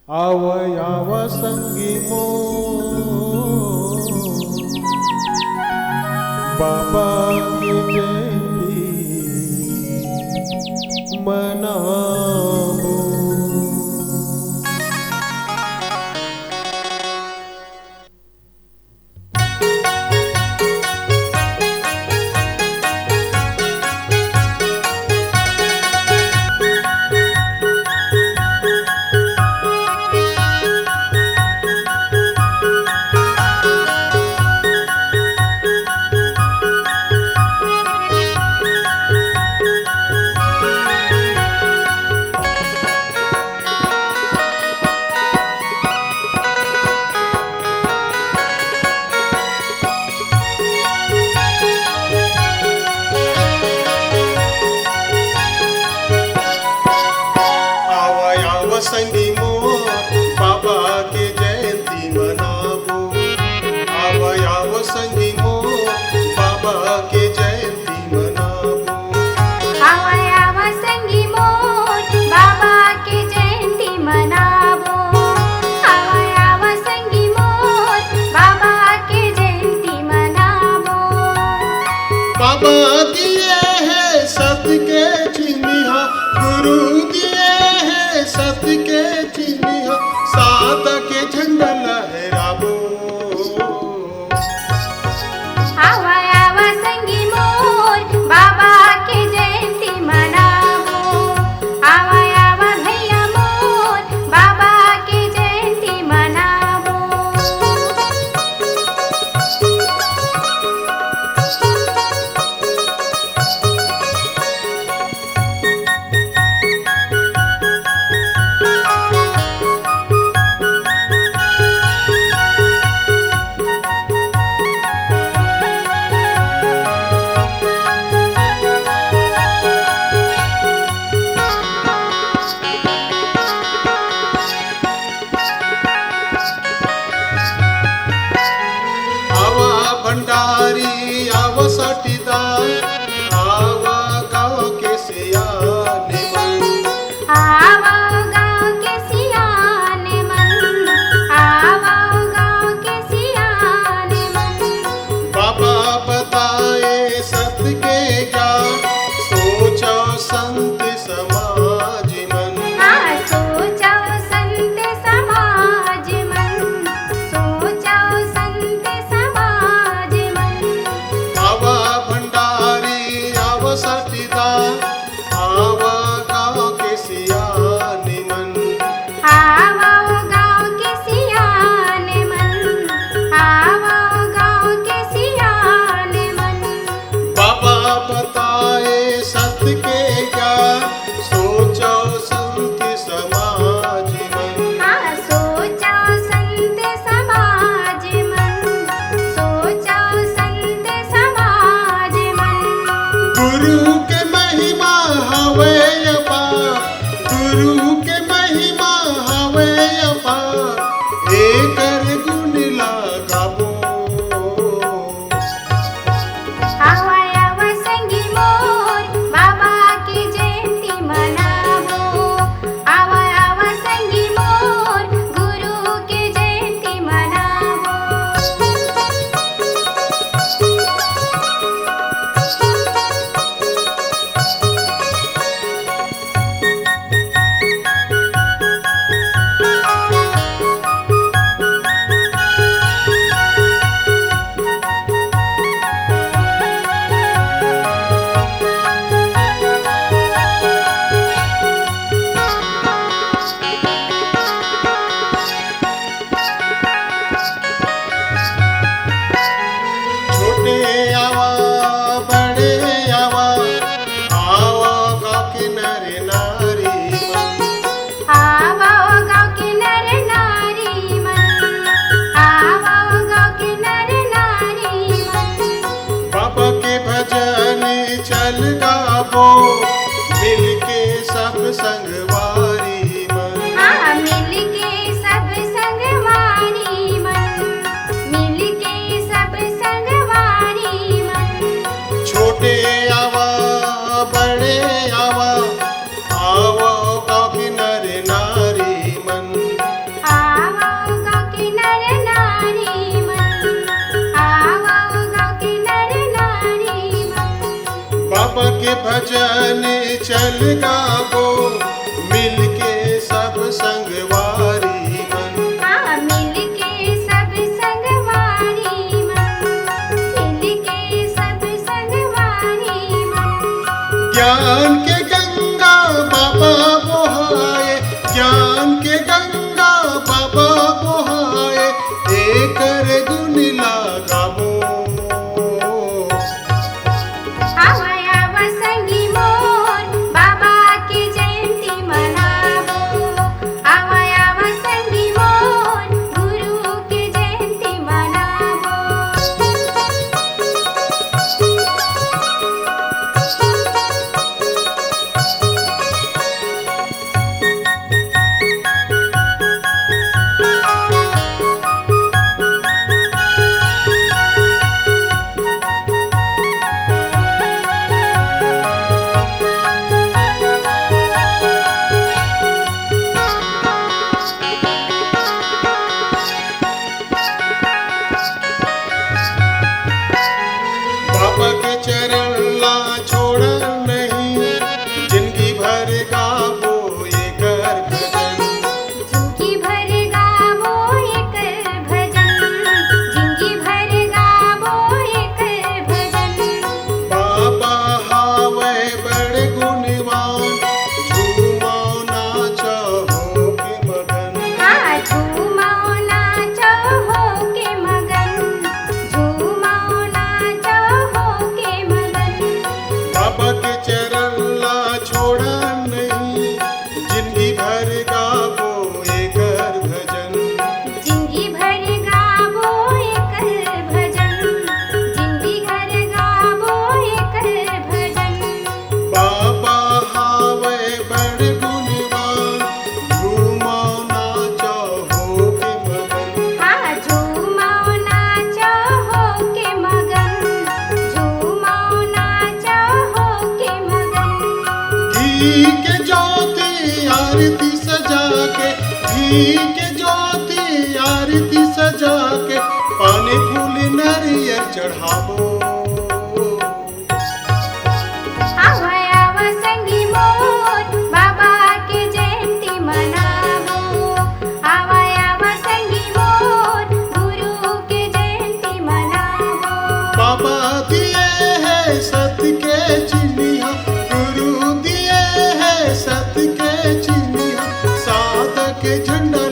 आवयाव संगी मो बाबा की जयंती मनाओ। संगी मोर बाबा के जयंती मनाबो। आवयाव संगी मोर बाबा के जयंती मनाबो। आवयाव संगी मोर बाबा के जयंती मनाबो। आवयाव संगी मोर बाबा के जयंती मनाबो। बाबा दिए हैं सत्य के चिन्ह, गुरु दिए हैं सत्य के चिन्ह, सात के झंडा लहराबो। आवयाव संगी मोर बाबा के जयंती मनाबो। आवयाव भैया मोर बाबा के जयंती मनाबो। भंडारी आव साटीदार, आवा गाँव के सियाने मन। आवा गाँव के सियाने मन। आवा गाँव के सियाने मन। बाबा बताए सत्य के ज्ञान, सोचो संत समाज मन। सोचो संत समाज मन। सोचो संत समाज मन। आवा भंडारी आव साटीदार, आवा गाँव के सियाने मन। आवा गाँव के सियाने मन। आवा गाँव के सियाने मन। बाबा बताए सत्य के ज्ञान, सोचो संत समाज मन। सोचो संत समाज मन। सोचो संत समाज मन। गुरु के महिमा हवे अपार, गुरु के महिमा हवे अपार, एकर गुण लगाबो। आवयाव संगी मोर बाबा के जयंती मनाबो। आवयाव संगी मोर गुरु के जयंती मनाबो। छोटे आवा बड़े आवा, आवा गाँव के नर नारी मन। आवा गाँव के नर नारी मन। आवा गाँव के नर नारी मन। बाबा के भजन चल गाबो, मिलके सब संगवारी मन। मिल के सब संगवारी मन। मिल के सब संगवारी मन। छोटे आवा बड़े आवा, आवा गाँव के नर नारी मन। के भजन चल गावो मिलके सब संगवारी मन। हाँ मिलके सब संगवारी मन, मिलके सब संगवारी मन। ज्ञान के गंगा बाबा बोहाए, ज्ञान के गंगा बाबा बोहाए, एकर गुण लगावो। आवा आवा संगी मोर बाबा की जयंती मनावो, आवा आवा संगी मोर गुरु की जयंती मनावो। बाबा के चरण ला छोड़ नहीं, जिंदगी भर गावो एकर भजन। जिंदगी भर गावो एकर भजन, जिंदगी भर गावो एकर भजन। बाबा हावे बड़ गुणवान, झूमो नाचो हो के मगन। हाँ झूमो नाचो हो के मगन, झूमो नाचो हो के मगन। बाबा के चरण ला छोड़ा नहीं, जिंदगी भर गावो एकर भजन। जिंदगी भर गावो एकर भजन, जिंदगी भर गावो एकर भजन। बाबा हावे बड़ गुणवान, झूमो नाचो हो के मगन। हाँ झूमो नाचो हो के मगन, झूमो नाचो हो के मगन। घी के ज्योति आरती सजा के, घी के ज्योति आरती सजा के, पानी फूल नरियर चढ़ावो। आवा आवा संगी मोर बाबा की जयंती मनावो, आवा आवा संगी मोर गुरु की जयंती मनावो। बाबा दिए है सत्य के चिन्हिया, गुरु दिए है सत्य के चिन्हिया, साधक झंडा